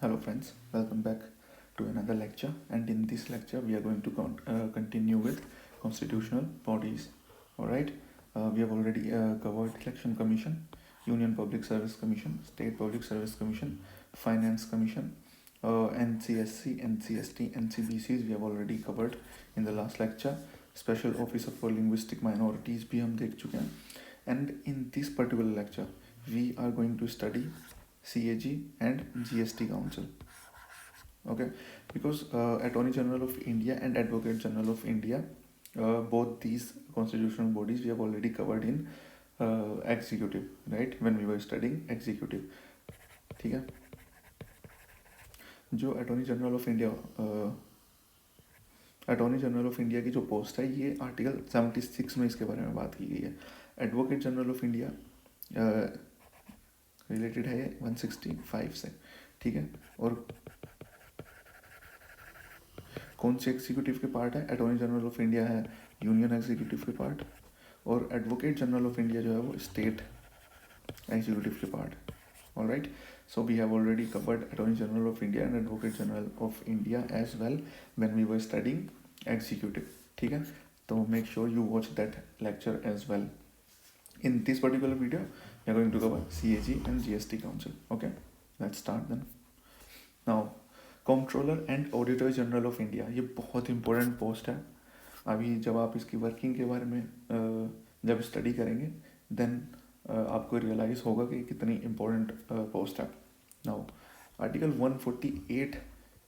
Hello friends, welcome back to another lecture, and in this lecture we are going to continue with constitutional bodies. Alright, we have already covered Election Commission, Union Public Service Commission, State Public Service Commission, Finance Commission, NCSC, NCST, NCBCs we have already covered in the last lecture. Special Officer for Linguistic Minorities भी हम देख चुके हैं, and in this particular lecture we are going to study CAG and GST Council. Okay, because Attorney General of India and Advocate General of India, both these constitutional bodies we have already covered in executive, right, when we were studying executive. ठीक है, जो attorney general of India की जो post है ये article 76 में इसके बारे में बात की गई है. Advocate general of India related है 165 से. ठीक है, और कौन से एग्जीक्यूटिव के पार्ट है? अटॉर्नी जनरल ऑफ इंडिया है यूनियन एग्जीक्यूटिव के पार्ट, और एडवोकेट जनरल ऑफ इंडिया जो है वो स्टेट एग्जीक्यूटिव के part. Alright, so we have already covered attorney general of India and advocate general of India as well when we were studying executive. ठीक है, तो make sure you watch that lecture as well. In this particular video, we are going to cover CAG and GST Council. Okay, let's start then. Now, Comptroller and Auditor General of India, ये बहुत important post है. अभी जब आप इसकी working के बारे में जब स्टडी करेंगे देन आपको रियलाइज़ होगा कि कितनी इम्पोर्टेंट पोस्ट है. नाउ आर्टिकल 148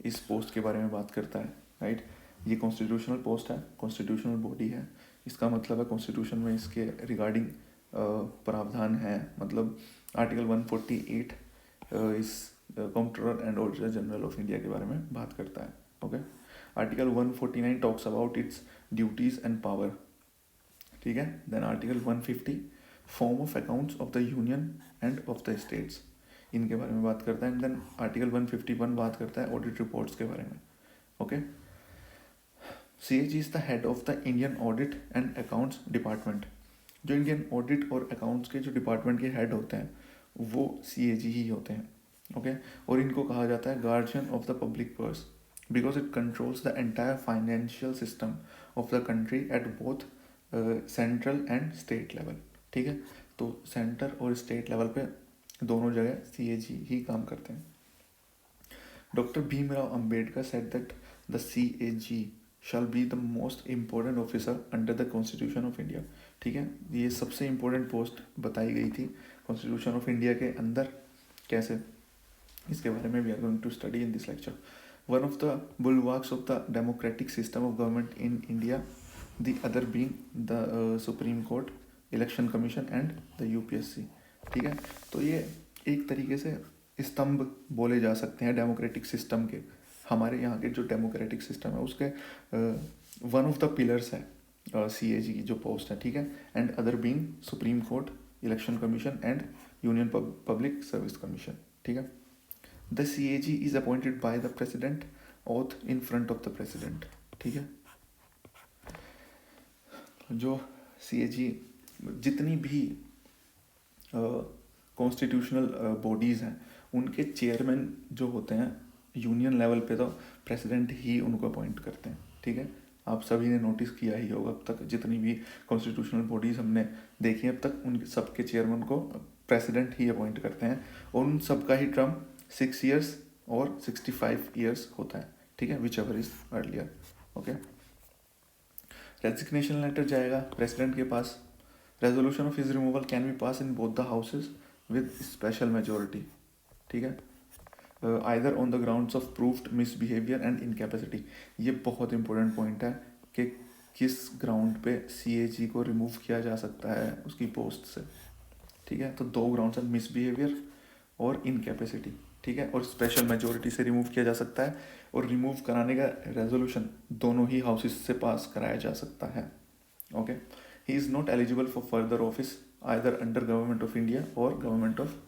इस पोस्ट के बारे में बात करता है. राइट, ये कॉन्स्टिट्यूशनल पोस्ट है, कॉन्स्टिट्यूशनल बॉडी है. इसका मतलब है कॉन्स्टिट्यूशन में इसके रिगार्डिंग प्रावधान है. मतलब आर्टिकल 148 इस controller and auditor general of India के बारे में बात करता है. Okay, article 149 talks about its duties and power. ठीक है, then article 150 form of accounts of the union and of the states, इनके बारे में बात करता है. एंड देन आर्टिकल 151 बात करता है ऑडिट रिपोर्ट्स के बारे में. Okay, CAG is the head of the Indian audit and accounts department. जो इंडियन ऑडिट और अकाउंट्स के जो डिपार्टमेंट के हेड होते हैं वो CAG ही होते हैं. ओके, और इनको कहा जाता है guardian of the public purse because it controls the entire financial system of the country at both central and state level. ठीक है, तो सेंटर और स्टेट लेवल पे दोनों जगह CAG ही काम करते हैं. Doctor Bhimrao Ambedkar said that the CAG shall be the most important officer under the Constitution of India. ठीक है, ये सबसे इम्पोर्टेंट पोस्ट बताई गई थी कॉन्स्टिट्यूशन ऑफ इंडिया के अंदर. कैसे, इसके बारे में we are going to study in this lecture. One of the bulwarks of the democratic system of government in India, the other being the supreme court, election commission and the UPSC. ठीक है, तो ये एक तरीके से स्तंभ बोले जा सकते हैं डेमोक्रेटिक सिस्टम के. हमारे यहाँ के जो डेमोक्रेटिक सिस्टम है उसके वन ऑफ द पिलर्स है CAG की जो पोस्ट है. ठीक है, and other being supreme court, election commission and union public service commission. ठीक है, the CAG is appointed by the president oath in front of the president. ठीक है, जो CAG जितनी भी कॉन्स्टिट्यूशनल बॉडीज़ हैं उनके चेयरमैन जो होते हैं यूनियन लेवल पे तो प्रेसिडेंट ही उनको अपॉइंट करते हैं. ठीक है, आप सभी ने नोटिस किया ही होगा अब तक जितनी भी कॉन्स्टिट्यूशनल बॉडीज़ हमने देखी अब तक उन सबके चेयरमैन को प्रेसिडेंट ही अपॉइंट करते हैं, और उन सबका ही टर्म 6 years और 65 years होता है. ठीक है, whichever is earlier. Okay, resignation letter जाएगा प्रेसिडेंट के पास. Resolution of his removal can be pass in both the houses with special majority. ठीक है, either on the grounds of proved misbehaviour and incapacity. ये बहुत important point है कि किस ग्राउंड पे CAG को रिमूव किया जा सकता है उसकी पोस्ट से. ठीक है, तो 2 ग्राउंड्स हैं, मिसबिहेवियर और इनकैपेसिटी. ठीक है, और स्पेशल मेजोरिटी से रिमूव किया जा सकता है, और रिमूव कराने का रेजोल्यूशन दोनों ही हाउसेज से पास कराया जा सकता है. Okay, he is not eligible for further office either under government of India और government of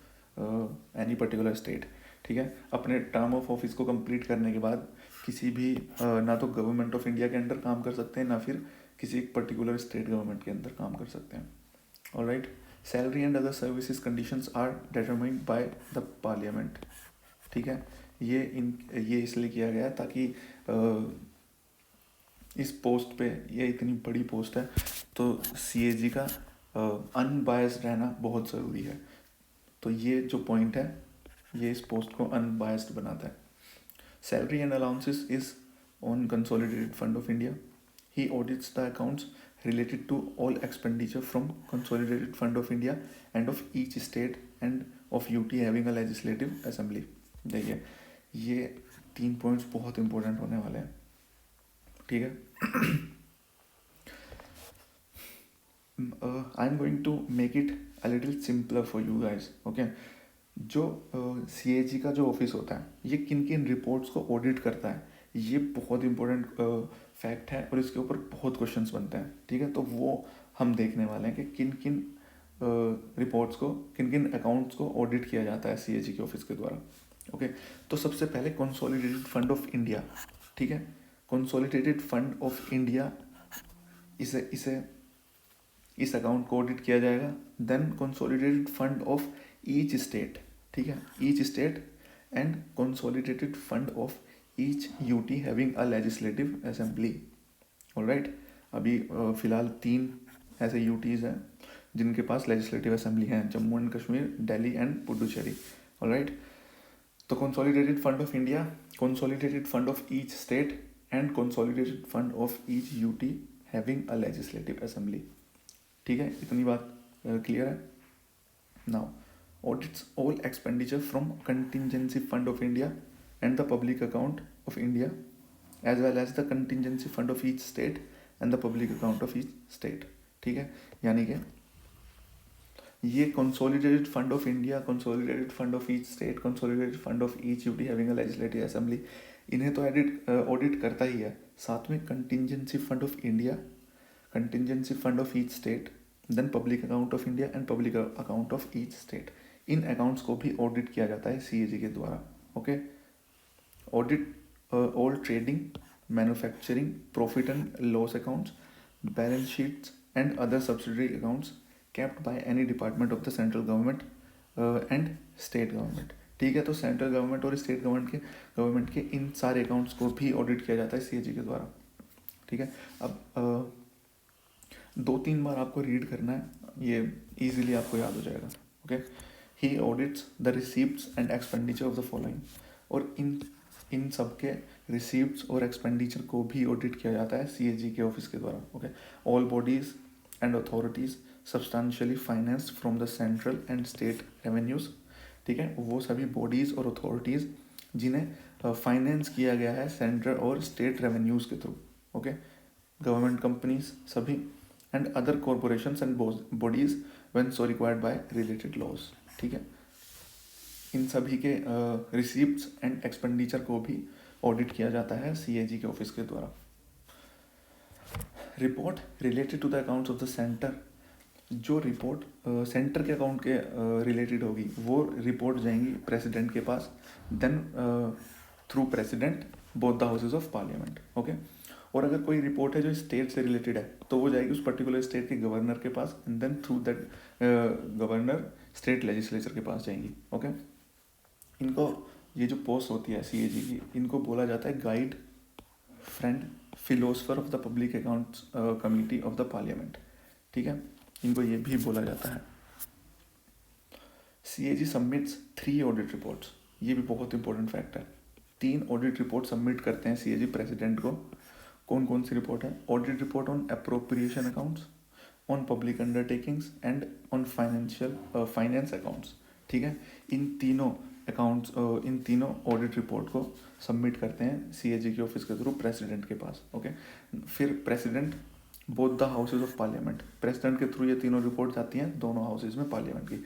any particular state. ठीक है, अपने टर्म ऑफ ऑफिस को कंप्लीट करने के बाद किसी भी ना तो गवर्नमेंट ऑफ इंडिया के अंडर काम कर सकते हैं ना फिर किसी एक पर्टिकुलर स्टेट गवर्नमेंट के अंदर काम कर सकते हैं. Alright, salary and other services conditions are determined by the parliament. ठीक है, ये इसलिए किया गया ताकि इस पोस्ट पे, ये इतनी बड़ी पोस्ट है तो CAG का अनबायस्ड रहना बहुत ज़रूरी है। तो ये जो पॉइंट है ये इस पोस्ट को अनबायस्ड बनाता है। Salary and allowances is on consolidated fund of India. He audits the accounts related to all expenditure from consolidated fund of India and of each state and of UT having a legislative assembly। देखिए ये 3 points बहुत important होने वाले हैं, ठीक है। I am going to make it a little simpler for you guys, okay. जो CAG का जो ऑफिस होता है ये किन किन रिपोर्ट्स को ऑडिट करता है, ये बहुत इंपॉर्टेंट फैक्ट है और इसके ऊपर बहुत क्वेश्चंस बनते हैं, ठीक है। तो वो हम देखने वाले हैं कि किन किन रिपोर्ट्स को, किन किन अकाउंट्स को ऑडिट किया जाता है CAG के ऑफिस के द्वारा, ओके। तो सबसे पहले कंसोलिडेटेड फंड ऑफ इंडिया, ठीक है। कंसोलिडेटेड फंड ऑफ इंडिया, इस अकाउंट को ऑडिट किया जाएगा। Then consolidated fund of each state, ठीक है, each state and consolidated fund of each UT having a legislative assembly, alright. अभी फिलहाल 3 ऐसे UTs हैं जिनके पास लेजिस्लेटिव असेंबली हैं, Jammu and Kashmir, Delhi and Puducherry, alright. तो consolidated fund of India, consolidated fund of each state and consolidated fund of each UT having a legislative assembly, ठीक है। इतनी बात क्लियर है। Now audits all expenditure from contingency fund of India and the public account of India as well as the contingency fund of each state and the public account of each state, ठीक है। यानी कि ये consolidated fund of India, consolidated fund of each state, consolidated fund of each UT having a legislative assembly, इन्हें तो audit करता ही है। साथ में contingency fund of India, contingency fund of each state, then public account of India and public account of each state, इन accounts को भी ऑडिट किया जाता है CAG के द्वारा, okay. Audit all trading, manufacturing, profit and loss accounts, balance sheets and other subsidiary accounts kept by any department of the central government and state government, ठीक है। तो सेंट्रल गवर्नमेंट और स्टेट गवर्नमेंट के इन सारे accounts को भी audit किया जाता है CAG के द्वारा, ठीक है। अब 2-3 बार आपको रीड करना है, ये इजीली आपको याद हो जाएगा, okay. He audits the receipts and expenditure of the following, और इन सब के रिसीप्ट्स और एक्सपेंडिचर को भी ऑडिट किया जाता है CAG के ऑफिस के द्वारा, okay. All bodies and authorities substantially financed from the central and state revenues, ठीक है। वो सभी बॉडीज और अथॉरिटीज़ जिन्हें फाइनेंस किया गया है सेंट्रल और स्टेट रेवेन्यूज़ के थ्रू, ओके। गवर्नमेंट कंपनीज सभी and other corporations and bodies when so required by related laws, ठीक है। इन सभी के रिसीप्ट्स एंड एक्सपेंडिचर को भी ऑडिट किया जाता है CAG के ऑफिस के द्वारा। Report related to the accounts of the centre, जो रिपोर्ट सेंटर के अकाउंट के रिलेटेड होगी वो रिपोर्ट जाएंगी प्रेसिडेंट के पास, then through president both the houses of parliament, okay. और अगर कोई रिपोर्ट है जो स्टेट से रिलेटेड है तो वो जाएगी उस पर्टिकुलर स्टेट के गवर्नर के पास and then through that governor state legislature के पास जाएंगी, ओके। इनको ये जो पोस्ट होती है CAG की, इनको बोला जाता है guide, friend, philosopher of the public accounts committee of the parliament, ठीक है। इनको ये भी बोला जाता है। CAG सबमिट्स 3 ऑडिट रिपोर्ट्स, ये भी बहुत इंपॉर्टेंट फैक्ट है। 3 ऑडिट रिपोर्ट सबमिट करते हैं CAG प्रेसिडेंट को। कौन कौन सी रिपोर्ट है? Audit report on appropriation accounts, on public undertakings and on finance accounts, ठीक है। इन तीनों ऑडिट रिपोर्ट को सबमिट करते हैं CAG के ऑफिस के थ्रू प्रेसिडेंट के पास, ओके। फिर president both the houses of parliament, president के थ्रू ये तीनों रिपोर्ट जाती हैं दोनों हाउसेज में पार्लियामेंट की,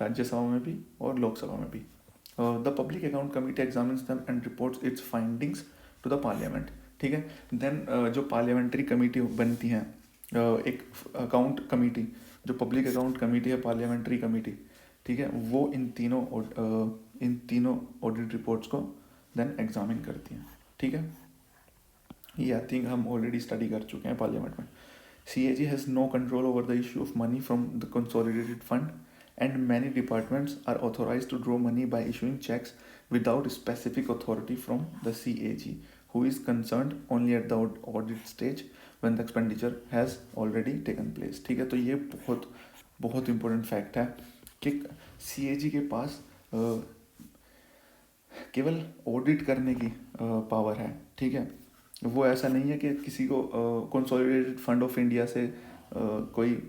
राज्यसभा में भी और लोकसभा में भी। The public account committee examines them and reports its findings to the parliament, ठीक है। देन जो पार्लियामेंट्री कमेटी बनती हैं, एक अकाउंट कमेटी, जो पब्लिक अकाउंट कमेटी है पार्लियामेंट्री कमेटी, ठीक है, वो इन तीनों ऑडिट रिपोर्ट्स को देन एग्जामिन करती हैं, ठीक है। ये आई थिंक हम ऑलरेडी स्टडी कर चुके हैं पार्लियामेंट में। CAG has no control over the issue of money from the consolidated fund and many departments are authorised to draw money by issuing cheques without specific authority from the CAG, who is concerned only at the audit stage when the expenditure has already taken place. ठीक है, तो ये बहुत बहुत important fact है कि CAG के पास केवल ऑडिट करने की पावर है, ठीक है। वो ऐसा नहीं है कि किसी को कंसोलिडेटेड फंड ऑफ इंडिया से कोई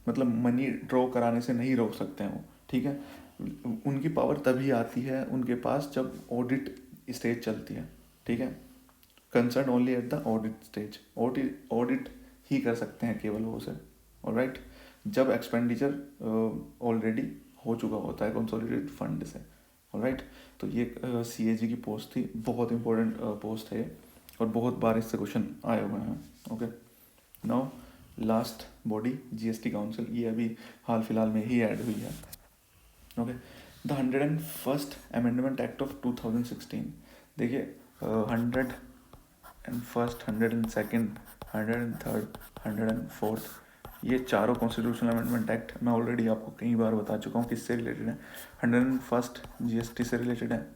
मतलब मनी ड्रॉ कराने से नहीं रोक सकते हैं वो, ठीक है। उनकी पावर तभी आती है उनके पास जब ऑडिट स्टेज चलती है, ठीक है। Concern only at the audit stage, audit ही कर सकते हैं केवल वो से, ऑलराइट, जब एक्सपेंडिचर ऑलरेडी हो चुका होता है कंसोलिडेटेड फंड से, ऑलराइट। तो ये CAG की पोस्ट थी, बहुत इंपॉर्टेंट पोस्ट है और बहुत बार इससे क्वेश्चन आए हुए हैं। Okay, now last body GST council, ये अभी हाल फिलहाल में ही ऐड हुई है। Okay, the 101st amendment act of 2016। देखिए 101st, 102nd, 103rd, 104th, ये चारों कॉन्स्टिट्यूशनल अमेंडमेंट एक्ट मैं ऑलरेडी आपको कई बार बता चुका हूँ किससे रिलेटेड है। 101st GST से रिलेटेड है,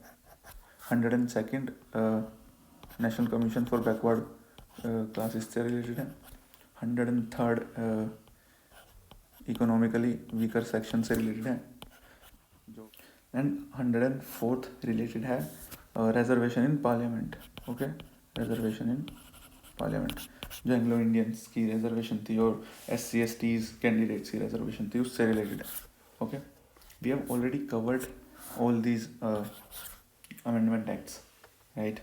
102nd national commission for backward classes से रिलेटेड है, 103rd इकोनॉमिकली वीकर सेक्शन से रिलेटेड है, एंड 104th रिलेटेड है reservation in parliament. Okay, reservation in parliament, जो एंग्लो इंडियंस की रिजर्वेशन थी और SC/STs कैंडिडेट्स की रिजर्वेशन थी, उससे रिलेटेड है। Okay, we have already covered all these amendment acts, right.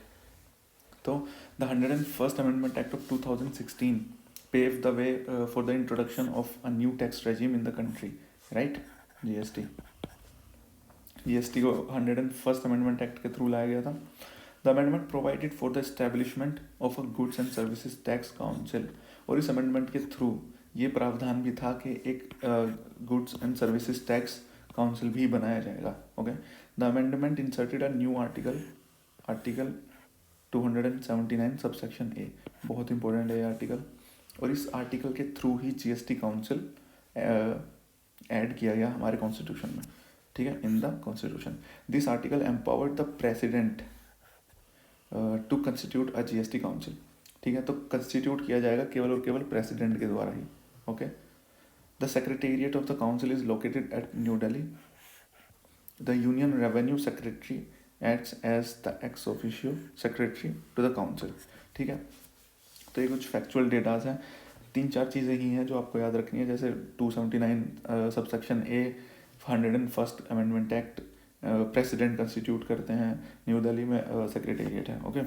तो the 101st amendment act of 2016 paved the way for the introduction of a new tax regime in the country, right? GST को 101st amendment act के through लाया गया था। The amendment provided for the establishment of a goods and services tax council, और इस amendment के through ये प्रावधान भी था कि एक goods and services tax council भी बनाया जाएगा। Okay, the amendment inserted a new article 279 subsection A, बहुत इंपॉर्टेंट है ये आर्टिकल, और इस आर्टिकल के थ्रू ही GST काउंसिल ऐड किया गया हमारे कॉन्स्टिट्यूशन में, ठीक है, in the constitution. This article empowered the president to constitute a GST council, ठीक है। तो कंस्टिट्यूट किया जाएगा केवल और केवल प्रेसिडेंट के द्वारा ही। Okay, the secretariat of the council is located at New Delhi. The union revenue secretary acts as the ex officio secretary to the council, ठीक है। तो ये कुछ फैक्चुअल डेटाज हैं, 3-4 चीज़ें ही हैं जो आपको याद रखनी है, जैसे 279 subsection A, 101st amendment act, president constitute करते हैं, न्यू दिल्ली में सेक्रेटेरिएट है। ओके,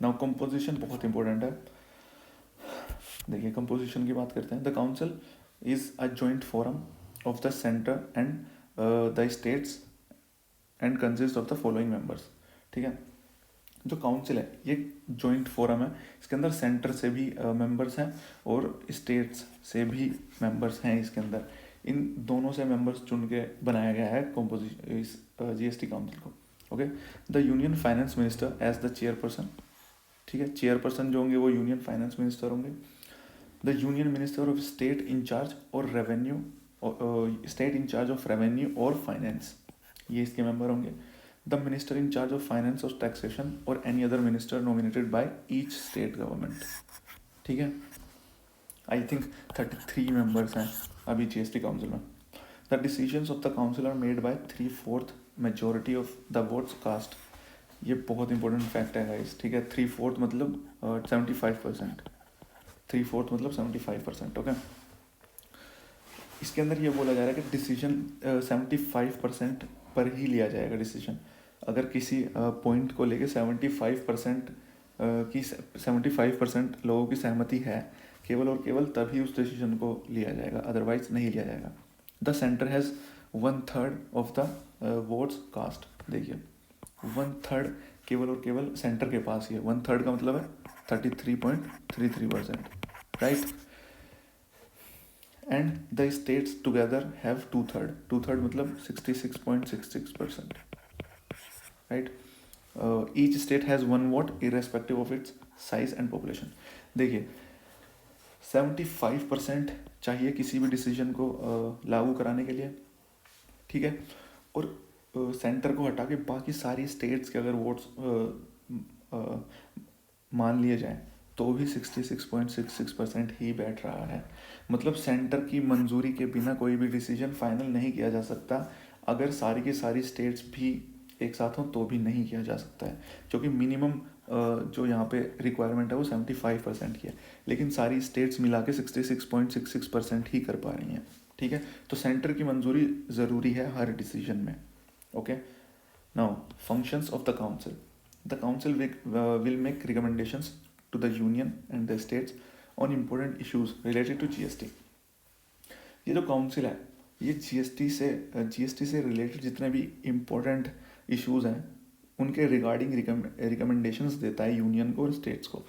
नाउ कंपोजिशन बहुत इंपॉर्टेंट है। देखिए कंपोजिशन की बात करते हैं। The council is a joint forum of the centre and the states and consist of the following members, ठीक है। जो काउंसिल है ये जॉइंट फोरम है, इसके अंदर सेंटर से भी मेंबर्स हैं और स्टेट्स से भी मेंबर्स हैं इसके अंदर। इन दोनों से मेंबर्स चुन के बनाया गया है इस GST काउंसिल को। Okay, the union finance minister as the chairperson, ठीक है। चेयरपर्सन जो होंगे वो यूनियन फाइनेंस मिनिस्टर होंगे। The union minister of state incharge और revenue, state incharge of revenue और फाइनेंस, ये इसके मेंबर होंगे। The minister in charge of finance और टैक्सेशन और any other minister nominated by each state government, ठीक है। आई थिंक 33 मेंबर्स हैं अभी GST काउंसिल में। The decisions of the council are made by 3/4 majority of the votes cast. ये बहुत important fact है गाइस, ठीक है। 3/4 मतलब 75%, 3/4 मतलब 75%। ओके, इसके अंदर ये बोला जा रहा है कि डिसीजन 75% पर ही लिया जाएगा डिसीजन। अगर किसी पॉइंट को लेके 75% लोगों की सहमति है केवल और केवल, तभी उस डिसीजन को लिया जाएगा, अदरवाइज नहीं लिया जाएगा। The centre has 1/3 of the votes cast. देखिए 1/3 केवल और केवल सेंटर के पास ही है। 1/3 का मतलब है 33.33%, right. And the states together have 2/3, 2/3 मतलब 66.66%, right. Each state has 1 vote irrespective of its size and population. देखिए 75% चाहिए किसी भी डिसीजन को लागू कराने के लिए, ठीक है। और सेंटर को हटा के बाकी सारी स्टेट्स के अगर वोट्स मान लिए जाएं तो भी 66.66% ही बैठ रहा है। मतलब सेंटर की मंजूरी के बिना कोई भी डिसीजन फाइनल नहीं किया जा सकता। अगर सारी की सारी स्टेट्स भी एक साथ हों तो भी नहीं किया जा सकता है, क्योंकि मिनिमम जो यहाँ पे रिक्वायरमेंट है वो 75% की है, लेकिन सारी स्टेट्स मिला के 66.66% ही कर पा रही हैं। ठीक है, तो सेंटर की मंजूरी ज़रूरी है हर डिसीजन में। Okay, now functions of the council. The council will make recommendations to the union and the states on important issues related to GST. ये जो काउंसिल है ये जीएसटी से रिलेटेड जितने भी इम्पोर्टेंट इश्यूज हैं उनके रिगार्डिंग रिकमेंडेशंस देता है यूनियन को और स्टेट्स को,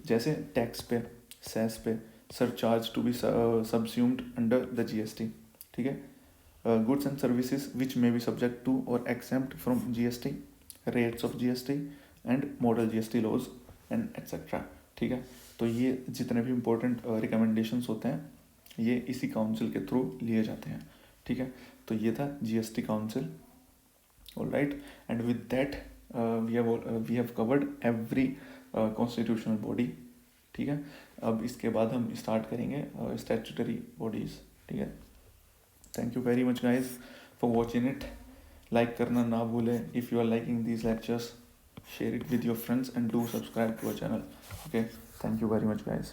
जैसे टैक्स पे, सेस पे, surcharge to be subsumed under the GST. ठीक है, goods and services which may be subject to और exempt from GST, rates of GST and model GST laws and etcetera. ठीक है, तो ये जितने भी इम्पोर्टेंट रिकमेंडेशंस होते हैं ये इसी काउंसिल के थ्रू लिए जाते हैं। ठीक है, तो ये था GST council. Alright, and with that we have covered every constitutional body. ठीक है, अब इसके बाद हम स्टार्ट करेंगे स्टैट्यूटरी बॉडीज। ठीक है, thank you very much guys for watching it. Like करना ना भूलें। If you are liking these lectures, share it with your friends and do subscribe to our channel. Okay, thank you very much guys.